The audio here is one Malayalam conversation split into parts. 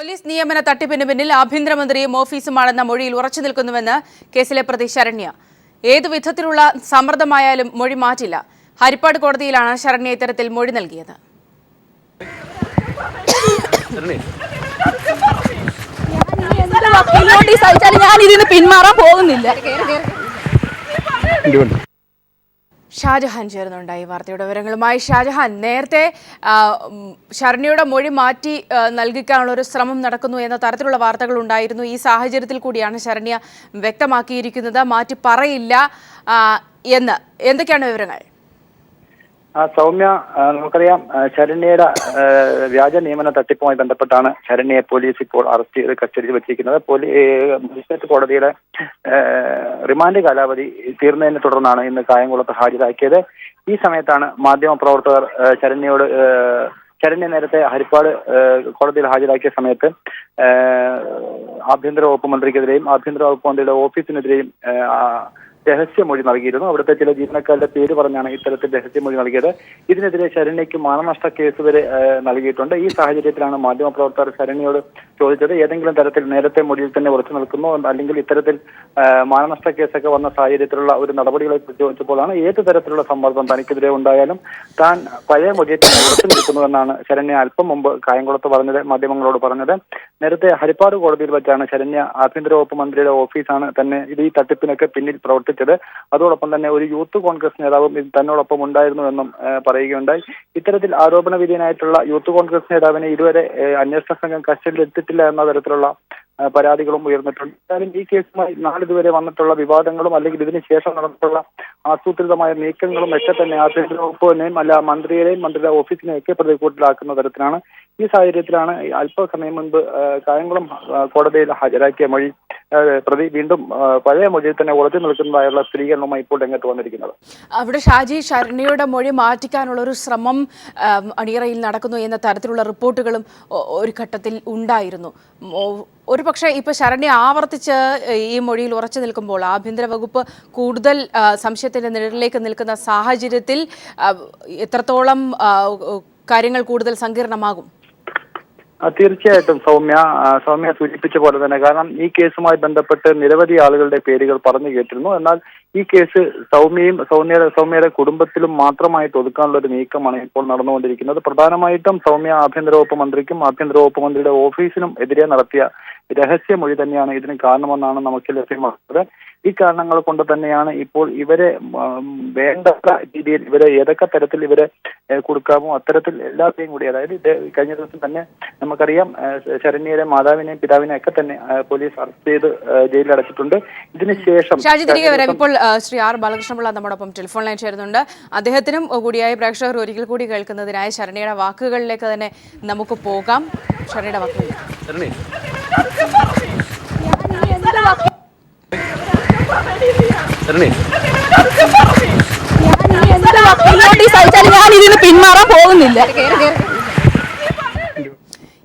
പോലീസ് നിയമന തട്ടിപ്പിന് പിന്നിൽ ആഭ്യന്തരമന്ത്രിയും ഓഫീസുമാണെന്ന മൊഴിയിൽ ഉറച്ചു നിൽക്കുന്നുവെന്ന് കേസിലെ പ്രതി ശരണ്യ. ഏതു വിധത്തിലുള്ള സമ്മർദ്ദമായാലും മൊഴി മാറ്റില്ല. ഹരിപ്പാട് കോടതിയിലാണ് ശരണ്യ ഇത്തരത്തിൽ മൊഴി നൽകിയത്. ഞാൻ ഇതിന് പിന്മാറാൻ പോകുന്നില്ല. ഷാജഹാൻ ചേർന്നുണ്ട് ഈ വാർത്തയുടെ വിവരങ്ങളുമായി. ഷാജഹാൻ, നേരത്തെ ശരണ്യയുടെ മൊഴി മാറ്റി നൽകിക്കാനുള്ള ഒരു ശ്രമം നടക്കുന്നു എന്ന തരത്തിലുള്ള വാർത്തകൾ ഉണ്ടായിരുന്നു. ഈ സാഹചര്യത്തിൽ കൂടിയാണ് ശരണ്യ വ്യക്തമാക്കിയിരിക്കുന്നത് മാറ്റി പറയില്ല എന്ന്. എന്തൊക്കെയാണ് വിവരങ്ങൾ? സൗമ്യ, നമുക്കറിയാം ശരണ്യയുടെ വ്യാജ നിയമന തട്ടിപ്പുമായി ബന്ധപ്പെട്ടാണ് ശരണ്യയെ പോലീസ് ഇപ്പോൾ അറസ്റ്റ് ചെയ്ത് കസ്റ്റഡിയിൽ വെച്ചിരിക്കുന്നത്. മജിസ്ട്രേറ്റ് കോടതിയുടെ റിമാൻഡ് കാലാവധി തീർന്നതിനെ തുടർന്നാണ് ഇന്ന് കായംകുളത്ത് ഹാജരാക്കിയത്. ഈ സമയത്താണ് മാധ്യമപ്രവർത്തകർ ശരണ്യ നേരത്തെ ഹരിപ്പാട് കോടതിയിൽ ഹാജരാക്കിയ സമയത്ത് ആഭ്യന്തര വകുപ്പ് മന്ത്രിക്കെതിരെയും ആഭ്യന്തര വകുപ്പ് മന്ത്രിയുടെ ഓഫീസിനെതിരെയും രഹസ്യമൊഴി നൽകിയിരുന്നു. അവിടുത്തെ ചില ജീവനക്കാരുടെ പേര് പറഞ്ഞാണ് ഇത്തരത്തിൽ രഹസ്യമൊഴി നൽകിയത്. ഇതിനെതിരെ ശരണ്യയ്ക്ക് മാനനഷ്ട കേസ് വരെ നൽകിയിട്ടുണ്ട്. ഈ സാഹചര്യത്തിലാണ് മാധ്യമപ്രവർത്തകർ ശരണ്യയോട് ചോദിച്ചത്, ഏതെങ്കിലും തരത്തിൽ നേരത്തെ മൊഴിയിൽ തന്നെ ഉറച്ചു നിൽക്കുന്നു, അല്ലെങ്കിൽ ഇത്തരത്തിൽ മാനനഷ്ട കേസൊക്കെ വന്ന സാഹചര്യത്തിലുള്ള ഒരു നടപടികളെ ചോദിച്ചപ്പോഴാണ് ഏത് തരത്തിലുള്ള സമ്മർദ്ദം തനിക്കെതിരെ ഉണ്ടായാലും താൻ പഴയ മൊഴിയിൽ തന്നെ ഉറച്ചു നിൽക്കുന്നുവെന്നാണ് ശരണ്യ അല്പം മുമ്പ് കായംകുളത്ത് മാധ്യമങ്ങളോട് പറഞ്ഞത്. നേരത്തെ ഹരിപ്പാട് കോടതിയിൽ വെച്ചാണ് ശരണ്യ ആഭ്യന്തര വകുപ്പ് മന്ത്രിയുടെ ഓഫീസാണ് തന്നെ ഈ തട്ടിപ്പിനൊക്കെ പിന്നിൽ പ്രവർത്തിച്ചത്. അതോടൊപ്പം തന്നെ ഒരു യൂത്ത് കോൺഗ്രസ് നേതാവും തന്നോടൊപ്പം ഉണ്ടായിരുന്നുവെന്നും പറയുകയുണ്ടായി. ഇത്തരത്തിൽ ആരോപണ വിധേയനായിട്ടുള്ള യൂത്ത് കോൺഗ്രസ് നേതാവിനെ ഇതുവരെ അന്വേഷണ സംഘം കസ്റ്റഡിയിൽ എത്തിയിട്ടില്ല എന്ന തരത്തിലുള്ള പരാതികളും ഉയർന്നിട്ടുണ്ട്. എന്തായാലും ഈ കേസുമായി നാളിതുവരെ വന്നിട്ടുള്ള വിവാദങ്ങളും അല്ലെങ്കിൽ ഇതിന് ശേഷം നടന്നിട്ടുള്ള ആസൂത്രിതമായ നീക്കങ്ങളും ഒക്കെ തന്നെ ആഭ്യന്തര വകുപ്പിനെയും മന്ത്രിയെയും മന്ത്രിയുടെ ഓഫീസിനെയും ഒക്കെ പ്രതികൂട്ടിലാക്കുന്ന തരത്തിലാണ്. ഈ സാഹചര്യത്തിലാണ് അല്പസമയം മുൻപ് കായംകുളം കോടതിയിൽ ഹാജരാക്കിയ മൊഴി പ്രതി വീണ്ടും പഴയ മൊഴിയിൽ തന്നെ ഉറച്ചു നിൽക്കുന്നതായുള്ള സ്ഥിരീകരണവുമായി ഇപ്പോൾ രംഗത്ത് വന്നിരിക്കുന്നത്. അവിടെ ഷാജി, ശരണ്യയുടെ മൊഴി മാറ്റിക്കാനുള്ള ഒരു ശ്രമം അണിയറയിൽ നടക്കുന്നു എന്ന തരത്തിലുള്ള റിപ്പോർട്ടുകളും ഒരു ഘട്ടത്തിൽ ഉണ്ടായിരുന്നു. ഒരു പക്ഷേ ഇപ്പൊ ശരണ്യ ആവർത്തിച്ച് ഈ മൊഴിയിൽ ഉറച്ചു നിൽക്കുമ്പോൾ ആഭ്യന്തര വകുപ്പ് കൂടുതൽ സംശയത്തിന്റെ നിഴലിലേക്ക് നിൽക്കുന്ന സാഹചര്യത്തിൽ എത്രത്തോളം കാര്യങ്ങൾ കൂടുതൽ സങ്കീർണമാകും? തീർച്ചയായിട്ടും സൗമ്യ സൂചിപ്പിച്ച പോലെ തന്നെ, കാരണം ഈ കേസുമായി ബന്ധപ്പെട്ട് നിരവധി ആളുകളുടെ പേരുകൾ പറഞ്ഞു കേട്ടിരുന്നു. എന്നാൽ ഈ കേസ് സൗമ്യയുടെ കുടുംബത്തിലും മാത്രമായിട്ട് ഒതുക്കാനുള്ള ഒരു നീക്കമാണ് ഇപ്പോൾ നടന്നുകൊണ്ടിരിക്കുന്നത്. പ്രധാനമായിട്ടും സൗമ്യ ആഭ്യന്തര വകുപ്പ് മന്ത്രിക്കും ആഭ്യന്തര വകുപ്പ് മന്ത്രിയുടെ ഓഫീസിനും എതിരെ നടത്തിയ രഹസ്യമൊഴി തന്നെയാണ് ഇതിന് കാരണമെന്നാണ് നമുക്ക് ലഭ്യമാകുന്നത്. ഈ കാരണങ്ങൾ കൊണ്ട് തന്നെയാണ് ഇപ്പോൾ ഇവരെ വേണ്ട രീതിയിൽ ഏതൊക്കെ തരത്തിൽ ഇവരെ കൊടുക്കാമോ അത്തരത്തിൽ എല്ലാവരെയും കൂടി, അതായത് കഴിഞ്ഞ ദിവസം തന്നെ നമുക്കറിയാം ശരണ്യയുടെ മാതാവിനെയും പിതാവിനെയും ഒക്കെ തന്നെ പോലീസ് അറസ്റ്റ് ചെയ്ത് ജയിലിൽ അടച്ചിട്ടുണ്ട്. ഇതിനുശേഷം ഇപ്പോൾ ശ്രീ ആർ ബാലകൃഷ്ണപിള്ള നമ്മോടൊപ്പം ടെലിഫോൺ ലൈൻ ചേരുന്നുണ്ട്. അദ്ദേഹത്തിനും കൂടിയായി പ്രേക്ഷകർ ഒരിക്കൽ കൂടി കേൾക്കുന്നതിനായി ശരണ്യയുടെ വാക്കുകളിലേക്ക് തന്നെ നമുക്ക് പോകാം. ശരണ്യയുടെ വാക്കുകൾ. ഞാൻ ഇതിന് പിന്മാറാൻ പോകുന്നില്ല.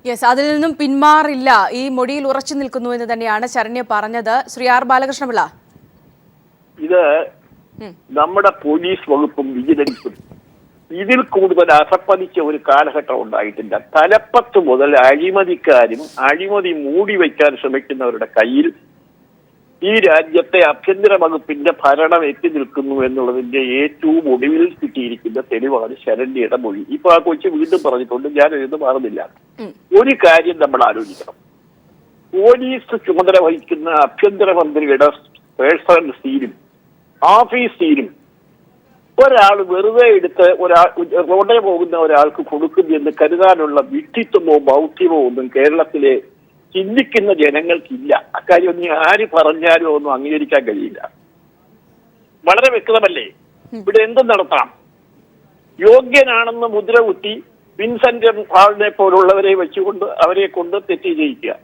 യെസ്, അതിൽ നിന്നും പിന്മാറില്ല, ഈ മൊഴിയിൽ ഉറച്ചു നിൽക്കുന്നു എന്ന് തന്നെയാണ് ശരണ്യ പറഞ്ഞത്. ശ്രീ ആർ ബാലകൃഷ്ണപിള്ള, ഇത് നമ്മുടെ പോലീസ് വകുപ്പും വിജിലൻസും ഇതിൽ കൂടുതൽ അസപ്പതിച്ച ഒരു കാലഘട്ടം ഉണ്ടായിട്ടില്ല. തലപ്പത്ത് മുതൽ അഴിമതിക്കാരും അഴിമതി മൂടി വയ്ക്കാൻ ശ്രമിക്കുന്നവരുടെ കയ്യിൽ ഈ രാജ്യത്തെ ആഭ്യന്തര വകുപ്പിന്റെ ഭരണം എത്തി നിൽക്കുന്നു എന്നുള്ളതിന്റെ ഏറ്റവും ഒടുവിൽ കിട്ടിയിരിക്കുന്ന തെളിവാണ് ശരണ്യയുടെ മൊഴി. ഇപ്പൊ ആ കൊച്ചു വീണ്ടും പറഞ്ഞിട്ടുണ്ട്, ഞാൻ എഴുതുന്നു മാറുന്നില്ല. ഒരു കാര്യം നമ്മൾ ആലോചിക്കണം. പോലീസ് ചുമതല വഹിക്കുന്ന ആഭ്യന്തര മന്ത്രിയുടെ പേഴ്സണൽ സീലും ഓഫീസ് സീലും ഒരാൾ വെറുതെ എടുത്ത് റോഡേ പോകുന്ന ഒരാൾക്ക് കൊടുക്കുമെന്ന് കരുതാനുള്ള വിഡ്ഢിത്വമോ ബൗദ്ധ്യമോ ഒന്നും കേരളത്തിലെ ചിന്തിക്കുന്ന ജനങ്ങൾക്കില്ല. അക്കാര്യം ഒന്നും ആര് പറഞ്ഞാലും ഒന്നും അംഗീകരിക്കാൻ കഴിയില്ല. വളരെ വ്യക്തമല്ലേ? ഇവിടെ എന്തും നടത്താം. യോഗ്യനാണെന്ന് മുദ്ര കുത്തി വിൻസെന്റ് ഹാളിനെ പോലുള്ളവരെ വെച്ചുകൊണ്ട് അവരെ കൊണ്ട് തെറ്റ് ചെയ്യിക്കുക.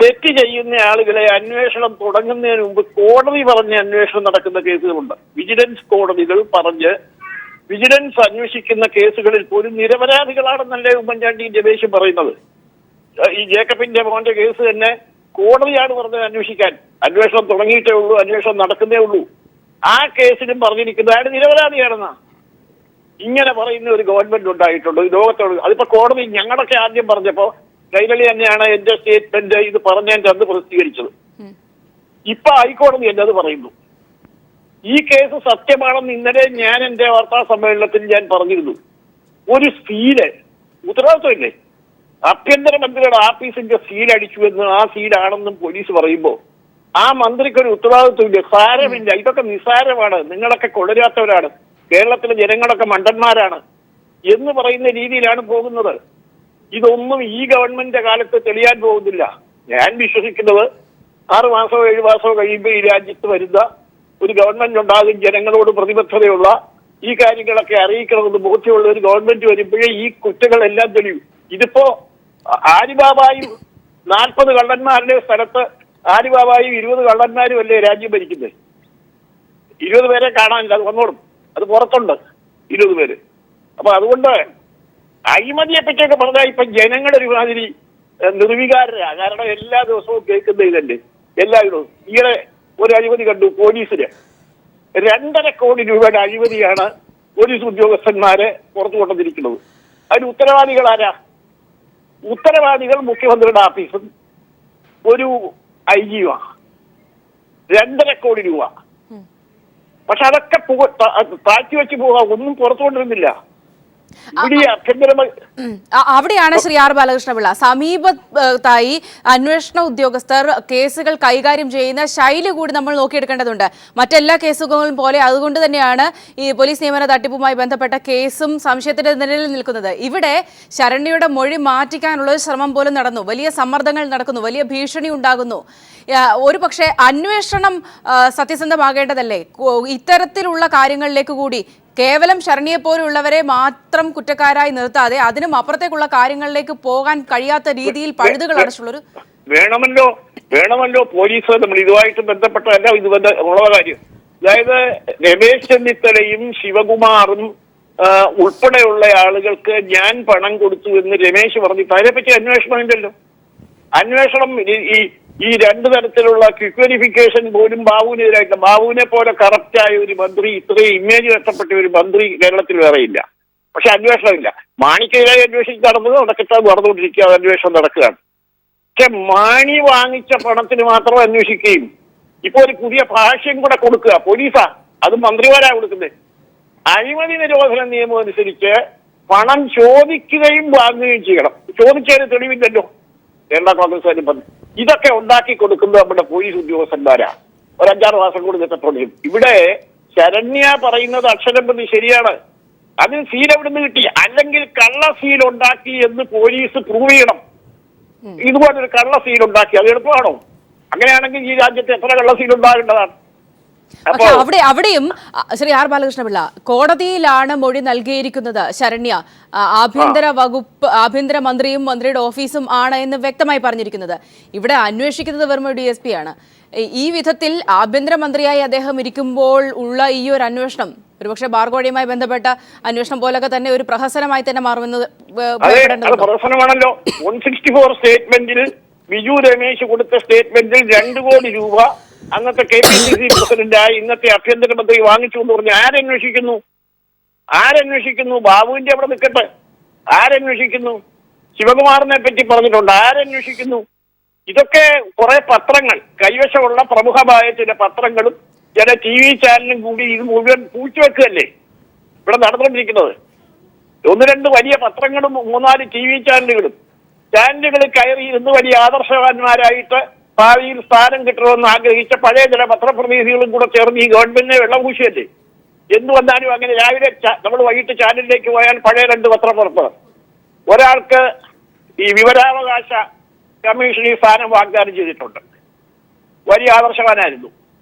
തെറ്റ് ചെയ്യുന്ന ആളുകളെ അന്വേഷണം തുടങ്ങുന്നതിന് മുമ്പ് കോടതി പറഞ്ഞ് അന്വേഷണം നടക്കുന്ന കേസുകളുണ്ട്. വിജിലൻസ് കോടതികൾ പറഞ്ഞ് വിജിലൻസ് അന്വേഷിക്കുന്ന കേസുകളിൽ പോലും നിരപരാധികളാണെന്നല്ലേ ഉമ്മൻചാണ്ടിയും രമേശും പറയുന്നത്. ഈ ജേക്കബിന്റെ മോന്റെ കേസ് തന്നെ കോടതിയാണ് പറഞ്ഞത് അന്വേഷിക്കാൻ. അന്വേഷണം തുടങ്ങിയിട്ടേ ഉള്ളൂ, അന്വേഷണം നടക്കുന്നേ ഉള്ളൂ. ആ കേസിലും പറഞ്ഞിരിക്കുന്നത് അയാൾ നിരപരാധിയാണെന്നാ. ഇങ്ങനെ പറയുന്ന ഒരു ഗവൺമെന്റ് ഉണ്ടായിട്ടുള്ളൂ ഈ ലോകത്തോട്. അതിപ്പോ കോടതി ഞങ്ങളൊക്കെ ആദ്യം പറഞ്ഞപ്പോ കൈരളി തന്നെയാണ് എന്റെ സ്റ്റേറ്റ്മെന്റ് ഇത് പറഞ്ഞതിന്റെ അന്ന് പ്രസിദ്ധീകരിച്ചത്. ഇപ്പൊ ഹൈക്കോടതി എന്നെ അത് പറയുന്നു. ഈ കേസ് സത്യമാണെന്ന് ഇന്നലെ ഞാൻ എന്റെ വാർത്താ സമ്മേളനത്തിൽ ഞാൻ പറഞ്ഞിരുന്നു. ഒരു സീല് ഉത്തരവാദിത്വമില്ലേ? ആഭ്യന്തരമന്ത്രിയുടെ ആഫീസിന്റെ സീൽ അടിച്ചു എന്ന് ആ സീലാണെന്നും പോലീസ് പറയുമ്പോ ആ മന്ത്രിക്കൊരു ഉത്തരവാദിത്വമില്ല. സാരമില്ല, ഇതൊക്കെ നിസ്സാരമാണ്, നിങ്ങളൊക്കെ കൊള്ളരാത്തവരാണ്, കേരളത്തിലെ ജനങ്ങളൊക്കെ മണ്ടന്മാരാണ് എന്ന് പറയുന്ന രീതിയിലാണ് പോകുന്നത്. ഇതൊന്നും ഈ ഗവൺമെന്റിന്റെ കാലത്ത് തെളിയാൻ പോകുന്നില്ല. ഞാൻ വിശ്വസിക്കുന്നത് 6 മാസമോ 7 മാസമോ കഴിയുമ്പോൾ ഈ രാജ്യത്ത് വരുന്ന ഒരു ഗവൺമെന്റ് ഉണ്ടാകും, ജനങ്ങളോട് പ്രതിബദ്ധതയുള്ള ഈ കാര്യങ്ങളൊക്കെ അറിയിക്കണമെന്ന് ബോധ്യമുള്ള ഒരു ഗവൺമെന്റ് വരുമ്പോഴേ ഈ കുറ്റങ്ങളെല്ലാം തെളിയും. ഇതിപ്പോ ആലിബാബായും 40 കള്ളന്മാരുടെ സ്ഥലത്ത് ആലിബാബായും 20 കള്ളന്മാരും അല്ലേ രാജ്യം ഭരിക്കുന്നത്. 20 പേരെ കാണാനില്ല, അത് വന്നോളും, അത് പുറത്തുണ്ട് 20 പേര്. അപ്പൊ അതുകൊണ്ട് അഴിമതിയെ പറ്റിയൊക്കെ പറഞ്ഞാൽ ഇപ്പൊ ജനങ്ങളുടെ മാതിരി നിർവികാരരാ. കാരണം എല്ലാ ദിവസവും കേൾക്കുന്ന ഇതല്ലേ എല്ലായിടവും. ഈയിടെ ഒരു അഴിമതി കണ്ടു, പോലീസിന് 2.5 കോടി രൂപയുടെ അഴിമതിയാണ് പോലീസ് ഉദ്യോഗസ്ഥന്മാരെ പുറത്തു കൊണ്ടുവന്നിരിക്കുന്നത്. അതിന് ഉത്തരവാദികൾ ആരാ? ഉത്തരവാദികൾ മുഖ്യമന്ത്രിയുടെ ആഫീസും ഒരു IG-യുമാണ്. 2.5 കോടി രൂപ. പക്ഷെ അതൊക്കെ താഴ്ത്തി വെച്ച് പോകാം, ഒന്നും പുറത്തു കൊണ്ടിരുന്നില്ല. അവിടെയാണ് ശ്രീ ആർ ബാലകൃഷ്ണപിള്ള, സമീപത്തായി അന്വേഷണ ഉദ്യോഗസ്ഥർ കേസുകൾ കൈകാര്യം ചെയ്യുന്ന ശൈലി കൂടി നമ്മൾ നോക്കിയെടുക്കേണ്ടതുണ്ട്. മറ്റെല്ലാ കേസുകളും പോലെ അതുകൊണ്ട് തന്നെയാണ് ഈ പോലീസ് നിയമന തട്ടിപ്പുമായി ബന്ധപ്പെട്ട കേസും സംശയത്തിന്റെ നിഴലിൽ നിൽക്കുന്നത്. ഇവിടെ ശരണ്യയുടെ മൊഴി മാറ്റിക്കാനുള്ള ഒരു ശ്രമം പോലും നടന്നു, വലിയ സമ്മർദ്ദങ്ങൾ നടക്കുന്നു, വലിയ ഭീഷണി ഉണ്ടാകുന്നു. ഒരു പക്ഷേ അന്വേഷണം സത്യസന്ധമാകേണ്ടതല്ലേ? ഇത്തരത്തിലുള്ള കാര്യങ്ങളിലേക്ക് കൂടി കേവലം ശരണ്യെ പോലുള്ളവരെ മാത്രം കുറ്റക്കാരായി നിർത്താതെ അതിനും അപ്പുറത്തേക്കുള്ള കാര്യങ്ങളിലേക്ക് പോകാൻ കഴിയാത്ത രീതിയിൽ പഴുതുകൾ അടച്ചുള്ളൊരു വേണമല്ലോ പോലീസ് നമ്മൾ ഇതുമായിട്ട് ബന്ധപ്പെട്ടതല്ല, ഇത് ഉള്ള കാര്യം. അതായത് രമേശ് ചെന്നിത്തലയും ശിവകുമാറും ഉൾപ്പെടെയുള്ള ആളുകൾക്ക് ഞാൻ പണം കൊടുത്തു എന്ന് രമേശ് പറഞ്ഞിട്ട് അതിനെപ്പറ്റി അന്വേഷണം ഉണ്ടല്ലോ. അന്വേഷണം ഈ 2 തരത്തിലുള്ള ക്വിക്ക് വെരിഫിക്കേഷൻ പോലും ബാബുവിനെതിരായിട്ട്, ബാബുവിനെ പോലെ കറപ്റ്റായ ഒരു മന്ത്രി, ഇത്രയും ഇമേജ് നഷ്ടപ്പെട്ട ഒരു മന്ത്രി കേരളത്തിൽ വേറെയില്ല. പക്ഷെ അന്വേഷണമില്ല. മാണിക്കെതിരായി അന്വേഷിച്ച് നടന്നുകൊണ്ടിരിക്കുക, അന്വേഷണം നടക്കുകയാണ്. പക്ഷെ മാണി വാങ്ങിച്ച പണത്തിന് മാത്രം അന്വേഷിക്കുകയും ഇപ്പൊ ഒരു പുതിയ ഭാഷ്യം കൂടെ കൊടുക്കുക പോലീസാ, അത് മന്ത്രിമാരാ കൊടുക്കുന്നത്. അഴിമതി നിരോധന നിയമം അനുസരിച്ച് പണം ചോദിക്കുകയും വാങ്ങുകയും ചെയ്യണം. ചോദിച്ചതിന് തെളിവില്ലല്ലോ. കേരള കോൺഗ്രസ് പറഞ്ഞു ഇതൊക്കെ ഉണ്ടാക്കി കൊടുക്കുന്നത് നമ്മുടെ പോലീസ് ഉദ്യോഗസ്ഥന്മാരാ. ഒരു 5-6 മാസം കൂടി നിൽക്കത്തോളിയും. ഇവിടെ ശരണ്യ പറയുന്നത് അക്ഷരം പ്രതി ശരിയാണ്. അതിന് സീൽ എവിടെ നിന്ന് കിട്ടി? അല്ലെങ്കിൽ കള്ള സീൽ ഉണ്ടാക്കി എന്ന് പോലീസ് പ്രൂവ് ചെയ്യണം. ഇതുപോലൊരു കള്ള സീൽ ഉണ്ടാക്കി, അത് എളുപ്പമാണോ? അങ്ങനെയാണെങ്കിൽ ഈ രാജ്യത്ത് എത്ര കള്ള സീൽ ഉണ്ടാകേണ്ടതാണ്? പക്ഷെ അവിടെയും ശ്രീ ആർ ബാലകൃഷ്ണപിള്ള, കോടതിയിലാണ് മൊഴി നൽകിയിരിക്കുന്നത് ശരണ്യ. ആഭ്യന്തര മന്ത്രിയും മന്ത്രിയുടെ ഓഫീസും ആണ് എന്ന് വ്യക്തമായി പറഞ്ഞിരിക്കുന്നത്. ഇവിടെ അന്വേഷിക്കുന്നത് വെറും DSP ആണ്. ഈ വിധത്തിൽ ആഭ്യന്തരമന്ത്രിയായി അദ്ദേഹം ഇരിക്കുമ്പോൾ ഉള്ള ഈ ഒരു അന്വേഷണം ഒരുപക്ഷെ ബാർകോഴയുമായി ബന്ധപ്പെട്ട അന്വേഷണം പോലൊക്കെ തന്നെ ഒരു പ്രഹസനമായി തന്നെ മാറുമെന്ന് പ്രഹസനമാണല്ലോ. 164 സ്റ്റേറ്റ്മെന്റിൽ ബിജു രമേശ് കൊടുത്ത സ്റ്റേറ്റ്മെന്റിൽ 2 കോടി രൂപ അന്നത്തെ KPCC പ്രസിഡന്റായി ഇന്നത്തെ ആഭ്യന്തരമന്ത്രി വാങ്ങിച്ചു എന്ന് പറഞ്ഞ് ആരന്വേഷിക്കുന്നു? ബാബുവിന്റെ അവിടെ നിൽക്കട്ടെ, ആരന്വേഷിക്കുന്നു? ശിവകുമാറിനെ പറ്റി പറഞ്ഞിട്ടുണ്ട്, ആരന്വേഷിക്കുന്നു? ഇതൊക്കെ കുറെ പത്രങ്ങൾ, കൈവശമുള്ള പ്രമുഖമായ ചില പത്രങ്ങളും ചില TV ചാനലും കൂടി ഇത് മുഴുവൻ പൂഴ്ത്തിവെക്കുകയല്ലേ ഇവിടെ നടന്നുകൊണ്ടിരിക്കുന്നത്. 1-2 വലിയ പത്രങ്ങളും 3-4 TV ചാനലുകളിൽ കയറി ഇരുന്ന് വലിയ ആദർശവാന്മാരായിട്ട് ഭാവിയിൽ സ്ഥാനം കിട്ടണമെന്ന് ആഗ്രഹിച്ച പഴയ ചില പത്രപ്രതിനിധികളും കൂടെ ചേർന്ന് ഈ ഗവൺമെന്റിനെ വെള്ളപൂശിയല്ലേ. എന്തു വന്നാലും അങ്ങനെ രാവിലെ നമ്മൾ വൈകിട്ട് ചാനലിലേക്ക് പോയാൽ പഴയ 2 പത്രപ്രവർത്തകർ, ഒരാൾക്ക് ഈ വിവരാവകാശ കമ്മീഷനിൽ സ്ഥാനം വാഗ്ദാനം ചെയ്തിട്ടുണ്ട്, വലിയ ആദർശവാനായിരുന്നു.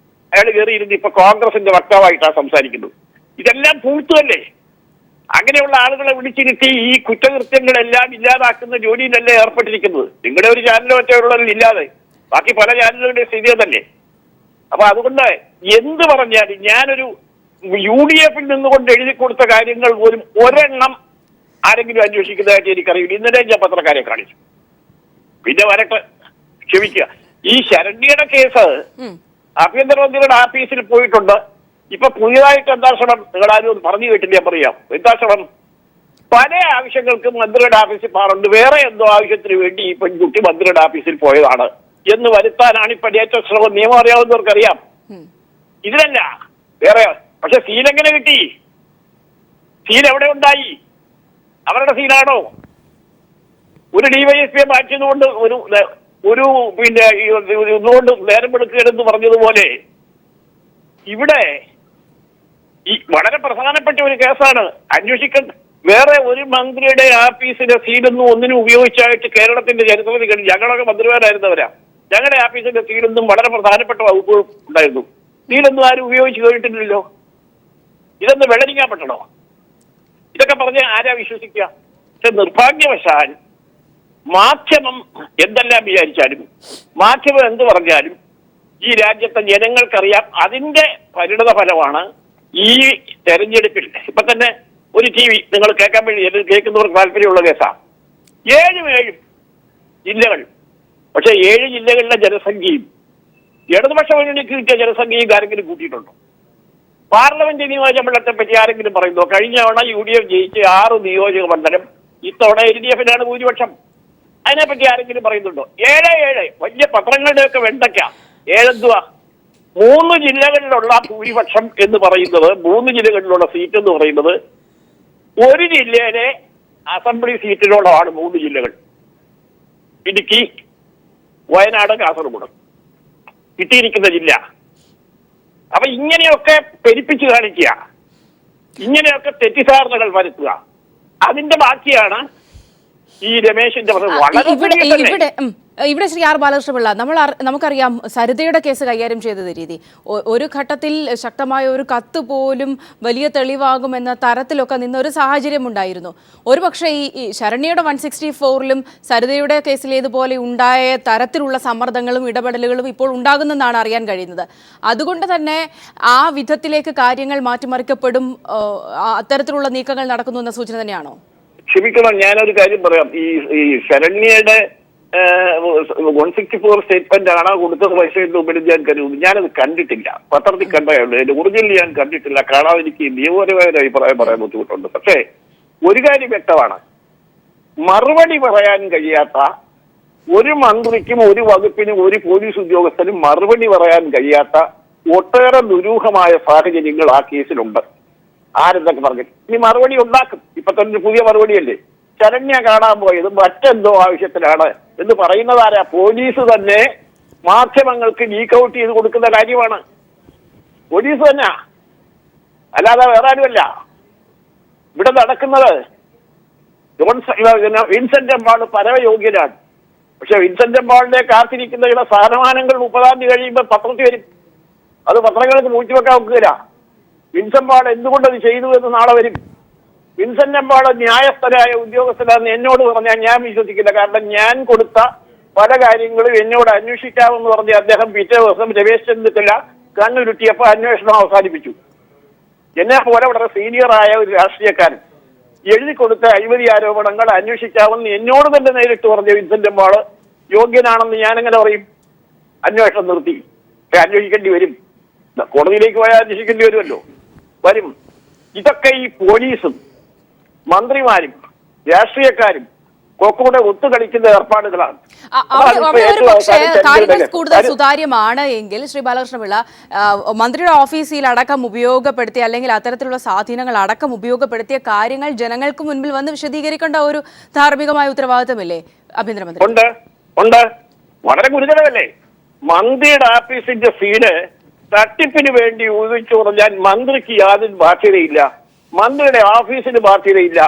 അയാൾ കയറിയിരുന്ന് ഇപ്പൊ കോൺഗ്രസിന്റെ വക്താവായിട്ടാണ് സംസാരിക്കുന്നത്. ഇതെല്ലാം പൂഴ്ത്തുമല്ലേ? അങ്ങനെയുള്ള ആളുകളെ വിളിച്ചിരുത്തി ഈ കുറ്റകൃത്യങ്ങളെല്ലാം ഇല്ലാതാക്കുന്ന ജോലിയിലല്ലേ ഏർപ്പെട്ടിരിക്കുന്നത്. നിങ്ങളുടെ ഒരു ചാനലോ മറ്റുള്ളവരിൽ ഇല്ലാതെ ബാക്കി പല ചാനലുകളുടെ സ്ഥിതി തന്നെ. അപ്പൊ അതുകൊണ്ട് എന്ത് പറഞ്ഞാലും ഞാനൊരു UDF നിന്നുകൊണ്ട് എഴുതി കൊടുത്ത കാര്യങ്ങൾ പോലും ഒരെണ്ണം ആരെങ്കിലും അന്വേഷിക്കുന്നതായിട്ട് എനിക്കറിയില്ല. ഇന്നലെ ഞാൻ പത്രക്കാരെ കാണിച്ചു. പിന്നെ വരട്ടെ, ക്ഷമിക്കുക. ഈ ശരണ്യയുടെ കേസ് ആഭ്യന്തരമന്ത്രിയുടെ ആഫീസിൽ പോയിട്ടുണ്ട്. ഇപ്പൊ പുതിയതായിട്ട് എന്താ ശ്രമം? നിങ്ങളാരും പറഞ്ഞു കേട്ടില്ല, പറയാം. എന്താ ശ്രമം? പല ആവശ്യങ്ങൾക്കും മന്ത്രിയുടെ ഓഫീസിൽ പാറുണ്ട്. വേറെ എന്തോ ആവശ്യത്തിന് വേണ്ടി ഈ പെൺകുട്ടി മന്ത്രിയുടെ ഓഫീസിൽ പോയതാണ് എന്ന് വരുത്താനാണ് ഇപ്പൊ ഏറ്റവും ശ്രമം. നിയമം അറിയാവുന്നവർക്കറിയാം. ഇതിലല്ല വേറെ. പക്ഷെ സീൽ എങ്ങനെ കിട്ടി? സീൽ എവിടെ ഉണ്ടായി? അവരുടെ സീലാണോ? ഒരു ഡിവൈഎസ്പിയെ മാറ്റിയതുകൊണ്ട് ഒരു പിന്നെ ഒന്നുകൊണ്ട് നേരം എടുക്കുകയെന്ന് പറഞ്ഞതുപോലെ ഇവിടെ ഈ വളരെ പ്രധാനപ്പെട്ട ഒരു കേസാണ് അന്വേഷിക്കേണ്ട. വേറെ ഒരു മന്ത്രിയുടെ ആഫീസിന്റെ സീലൊന്നും ഒന്നിനും ഉപയോഗിച്ചായിട്ട് കേരളത്തിന്റെ ചരിത്രത്തിൽ കഴിഞ്ഞു. ഞങ്ങളൊക്കെ മന്ത്രിമാരായിരുന്നവരാ. ഞങ്ങളുടെ ആഫീസിന്റെ സീലൊന്നും വളരെ പ്രധാനപ്പെട്ട വകുപ്പുകൾ ഉണ്ടായിരുന്നു. സീലൊന്നും ആരും ഉപയോഗിച്ച് കഴിഞ്ഞിട്ടില്ലല്ലോ. ഇതൊന്ന് വെള്ളരിക്കാൻ പറ്റണോ? ഇതൊക്കെ പറഞ്ഞ് ആരാ വിശ്വസിക്കുക? പക്ഷെ നിർഭാഗ്യവശാൽ മാധ്യമം എന്തെല്ലാം വിചാരിച്ചാലും, മാധ്യമം എന്ത് പറഞ്ഞാലും ഈ രാജ്യത്തെ ജനങ്ങൾക്കറിയാം അതിന്റെ പരിണത ഫലമാണ് ഈ തെരഞ്ഞെടുപ്പിൽ. ഇപ്പൊ തന്നെ ഒരു TV നിങ്ങൾ കേൾക്കാൻ വേണ്ടി കേൾക്കുന്നവർക്ക് താല്പര്യമുള്ള കേസാണ്. 7 ജില്ലകൾ. പക്ഷെ 7 ജില്ലകളിലെ ജനസംഖ്യയും ഇടതുപക്ഷ മുന്നണിക്ക് കിട്ടിയ ജനസംഖ്യയും ആരെങ്കിലും കൂട്ടിയിട്ടുണ്ടോ? പാർലമെന്റ് നിയോജകമണ്ഡലത്തെ പറ്റി ആരെങ്കിലും പറയുന്നോ? കഴിഞ്ഞ തവണ UDF ജയിച്ച 6 നിയോജക മണ്ഡലം, ഇത്തവണ LDF-നാണ് ഭൂരിപക്ഷം. അതിനെപ്പറ്റി ആരെങ്കിലും പറയുന്നുണ്ടോ? 7 വലിയ പത്രങ്ങളുടെയൊക്കെ വെണ്ടയ്ക്ക. 7 എന്തുവാ? 3 ജില്ലകളിലുള്ള ഭൂരിപക്ഷം എന്ന് പറയുന്നത്, 3 ജില്ലകളിലുള്ള സീറ്റ് എന്ന് പറയുന്നത് ഒരു ജില്ലയിലെ അസംബ്ലി സീറ്റിനോടാണ് 3 ജില്ലകൾ. ഇടുക്കി, വയനാട്, കാസർഗോഡ് കിട്ടിയിരിക്കുന്ന ജില്ല. അപ്പൊ ഇങ്ങനെയൊക്കെ പെരുപ്പിച്ച് കാണിക്കുക, ഇങ്ങനെയൊക്കെ തെറ്റിദ്ധാരണകൾ വരുത്തുക, അതിന്റെ ബാക്കിയാണ് ഈ രമേശിന്റെ ഇവിടെ ശ്രീ ആർ ബാലകൃഷ്ണപിള്ള, നമുക്കറിയാം സരിതയുടെ കേസ് കൈകാര്യം ചെയ്തത് രീതി. ഒരു ഘട്ടത്തിൽ ശക്തമായ ഒരു കത്ത് പോലും വലിയ തെളിവാകുമെന്ന തരത്തിലൊക്കെ നിന്നൊരു സാഹചര്യം ഉണ്ടായിരുന്നു. ഒരുപക്ഷെ ഈ ശരണ്യയുടെ 164-ലും സരിതയുടെ കേസിലേതുപോലെ ഉണ്ടായ തരത്തിലുള്ള സമ്മർദ്ദങ്ങളും ഇടപെടലുകളും ഇപ്പോൾ ഉണ്ടാകുന്നെന്നാണ് അറിയാൻ കഴിയുന്നത്. അതുകൊണ്ട് തന്നെ ആ വിധത്തിലേക്ക് കാര്യങ്ങൾ മാറ്റിമറിക്കപ്പെടും, അത്തരത്തിലുള്ള നീക്കങ്ങൾ നടക്കുന്നു എന്ന സൂചന തന്നെയാണോ? ക്ഷമിക്കണം, ഞാനൊരു കാര്യം പറയാം. ഈ ശരണ്യയുടെ 164 സ്റ്റേറ്റ്മെന്റ് ആണോ കൊടുത്തത് പൈസ എന്ന് ഉപരി ഞാൻ കരുതുന്നു. ഞാനത് കണ്ടിട്ടില്ല, പത്രത്തിൽ കണ്ടേയുള്ളൂ. എന്റെ ഒറിജിനൽ ഞാൻ കണ്ടിട്ടില്ല. കാണാതെ എനിക്ക് നിയമപരമായ ഒരു അഭിപ്രായം പറയാൻ ബുദ്ധിമുട്ടുണ്ട്. പക്ഷേ ഒരു കാര്യം വ്യക്തമാണ്, മറുപടി പറയാൻ കഴിയാത്ത ഒരു മന്ത്രിക്കും ഒരു വകുപ്പിനും ഒരു പോലീസ് ഉദ്യോഗസ്ഥനും മറുപടി പറയാൻ കഴിയാത്ത ഒട്ടേറെ ദുരൂഹമായ സാഹചര്യങ്ങൾ ആ കേസിലുണ്ട്. ആരെന്തൊക്കെ പറഞ്ഞു ഇനി മറുപടി ഉണ്ടാക്കും. ഇപ്പൊ തന്നെ പുതിയ മറുപടിയല്ലേ. ശരണ്യ കാണാൻ പോയത് മറ്റെന്തോ ആവശ്യത്തിലാണ് എന്ന് പറയുന്നത് ആരാ? പോലീസ് തന്നെ മാധ്യമങ്ങൾക്ക് ലീക്ക് ഔട്ട് ചെയ്ത് കൊടുക്കുന്ന കാര്യമാണ്. പോലീസ് തന്നെ, അല്ലാതെ വേറെ ആരുമല്ല. ഇവിടെ നടക്കുന്നത് വിൻസെന്റ് എംപാൾ പരമയോഗ്യനാണ്. പക്ഷെ വിൻസെന്റ് എംപാളിനെ കാത്തിരിക്കുന്ന ചില സ്ഥാനമാനങ്ങൾ 30-ാം തീയതി കഴിയുമ്പോൾ പത്രത്തിൽ വരും. അത് പത്രങ്ങൾക്ക് മൂഴ്ചവെക്കാൻ ഒക്കുകയില്ല. വിൻസെന്റ് എംപാൾ എന്തുകൊണ്ടത് ചെയ്തു എന്ന് നാളെ വരും. വിൻസെന്റ് എംപാൾ ന്യായസ്ഥനായ ഉദ്യോഗസ്ഥനാണെന്ന് എന്നോട് പറഞ്ഞാൽ ഞാൻ വിശ്വസിക്കില്ല. കാരണം ഞാൻ കൊടുത്ത പല കാര്യങ്ങളും എന്നോട് അന്വേഷിക്കാമെന്ന് പറഞ്ഞ് അദ്ദേഹം പിറ്റേ ദിവസം രമേശ് ചെന്നിത്തല കണ്ണുരുട്ടിയപ്പോൾ അന്വേഷണം അവസാനിപ്പിച്ചു. എന്നെ പോലെ വളരെ സീനിയറായ ഒരു രാഷ്ട്രീയക്കാരൻ എഴുതി കൊടുത്ത അഴിമതി ആരോപണങ്ങൾ അന്വേഷിക്കാമെന്ന് എന്നോട് തന്നെ നേരിട്ട് പറഞ്ഞ വിൻസെന്റ് എംപാൾ യോഗ്യനാണെന്ന് ഞാൻ എങ്ങനെ പറയും? അന്വേഷണം നിർത്തി. അന്വേഷിക്കേണ്ടി വരും. കോടതിയിലേക്ക് പോയാൽ അന്വേഷിക്കേണ്ടി വരുമല്ലോ, വരും. ഇതൊക്കെ ഈ പോലീസും മന്ത്രിമാരും രാഷ്ട്രീയക്കാരും കൂടെ ഒത്തുകളിക്കുന്ന ഏർപ്പാടുകളാണ്. പക്ഷേ കാര്യങ്ങൾ കൂടുതൽ സുതാര്യമാണ് എങ്കിൽ ശ്രീ ബാലകൃഷ്ണപിള്ള, മന്ത്രിയുടെ ഓഫീസിൽ അടക്കം ഉപയോഗപ്പെടുത്തിയ അല്ലെങ്കിൽ അത്തരത്തിലുള്ള സ്വാധീനങ്ങൾ അടക്കം ഉപയോഗപ്പെടുത്തിയ കാര്യങ്ങൾ ജനങ്ങൾക്ക് മുൻപിൽ വന്ന് വിശദീകരിക്കേണ്ട ഒരു ധാർമ്മികമായ ഉത്തരവാദിത്തമില്ലേ ആഭ്യന്തരമന്ത്രി? ഉണ്ട്. വളരെ ഗുരുതരമല്ലേ? മന്ത്രിയുടെ ഓഫീസിന്റെ സീന് തട്ടിപ്പിന് വേണ്ടി ഉപയോഗിച്ചു പറഞ്ഞാൽ മന്ത്രിക്ക് യാതൊരു ബാധ്യതയില്ല, മന്ത്രിയുടെ ഓഫീസിന് ബാധ്യതയില്ല,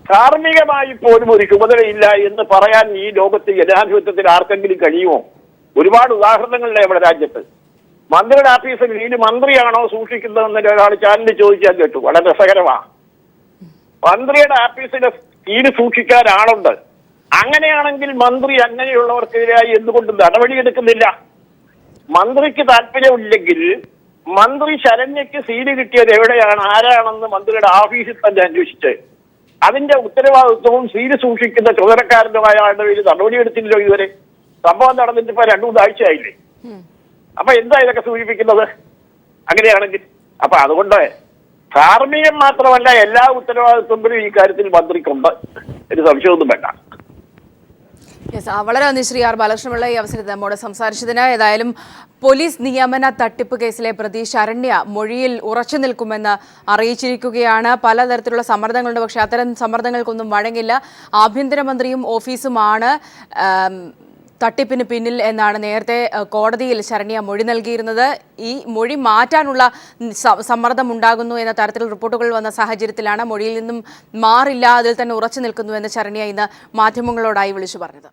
ധാർമ്മികമായി പോലും ഒരു ചുമതലയില്ല എന്ന് പറയാൻ ഈ ലോകത്ത് ജനാധിപത്യത്തിൽ ആർക്കെങ്കിലും കഴിയുമോ? ഒരുപാട് ഉദാഹരണങ്ങളുണ്ട് നമ്മുടെ രാജ്യത്ത്. മന്ത്രിയുടെ ഓഫീസിൽ ഈ മന്ത്രിയാണോ സൂക്ഷിക്കുന്നതെന്ന് ഒരാൾ ചാനലിൽ ചോദിച്ചാൽ കേട്ടു. വളരെ രസകരമാണ്. മന്ത്രിയുടെ ഓഫീസിലെ സീന് സൂക്ഷിക്കാൻ ആളുണ്ട്. അങ്ങനെയാണെങ്കിൽ മന്ത്രി അങ്ങനെയുള്ളവർക്കെതിരായി എന്തുകൊണ്ട് നടപടിയെടുക്കുന്നില്ല? മന്ത്രിക്ക് താല്പര്യമില്ലെങ്കിൽ മന്ത്രി ശരണ്യക്ക് സീന് കിട്ടിയത് എവിടെയാണ്, ആരാണെന്ന് മന്ത്രിയുടെ ഓഫീസിൽ തന്നെ അന്വേഷിച്ച് അതിന്റെ ഉത്തരവാദിത്വവും സീന് സൂക്ഷിക്കുന്ന ചുമതലക്കാരനുമായ ആളുടെ പേര് നടപടിയെടുത്തില്ലല്ലോ ഇതുവരെ. സംഭവം നടന്നിട്ട് ഇപ്പൊ 2-3 ആഴ്ചയായില്ലേ. അപ്പൊ എന്താ ഇതൊക്കെ സൂചിപ്പിക്കുന്നത് അങ്ങനെയാണെങ്കിൽ? അപ്പൊ അതുകൊണ്ട് ധാർമ്മികം മാത്രമല്ല, എല്ലാ ഉത്തരവാദിത്വങ്ങളും ഈ കാര്യത്തിൽ മന്ത്രിക്കുണ്ട്, ഒരു സംശയമൊന്നും വേണ്ട. വളരെ നന്ദി ശ്രീ ആർ ബാലകൃഷ്ണപിള്ള ഈ അവസരത്തിൽ നമ്മോട് സംസാരിച്ചതിന്. ഏതായാലും പോലീസ് നിയമന തട്ടിപ്പ് കേസിലെ പ്രതി ശരണ്യ മൊഴിയിൽ ഉറച്ചു നിൽക്കുമെന്ന് അറിയിച്ചിരിക്കുകയാണ്. പലതരത്തിലുള്ള സമ്മർദ്ദങ്ങളുണ്ട്, പക്ഷേ അത്തരം സമ്മർദ്ദങ്ങൾക്കൊന്നും വഴങ്ങില്ല. ആഭ്യന്തരമന്ത്രിയും ഓഫീസുമാണ് തട്ടിപ്പിന് പിന്നിൽ എന്നാണ് നേരത്തെ കോടതിയിൽ ശരണ്യ മൊഴി നൽകിയിരുന്നത്. ഈ മൊഴി മാറ്റാനുള്ള സമ്മർദ്ദം ഉണ്ടാകുന്നു എന്ന തരത്തിൽ റിപ്പോർട്ടുകൾ വന്ന സാഹചര്യത്തിലാണ് മൊഴിയിൽ നിന്നും മാറില്ല, അതിൽ തന്നെ ഉറച്ചു നിൽക്കുന്നുവെന്ന് ശരണ്യ ഇന്ന് മാധ്യമങ്ങളോടായി വിളിച്ചു പറഞ്ഞത്.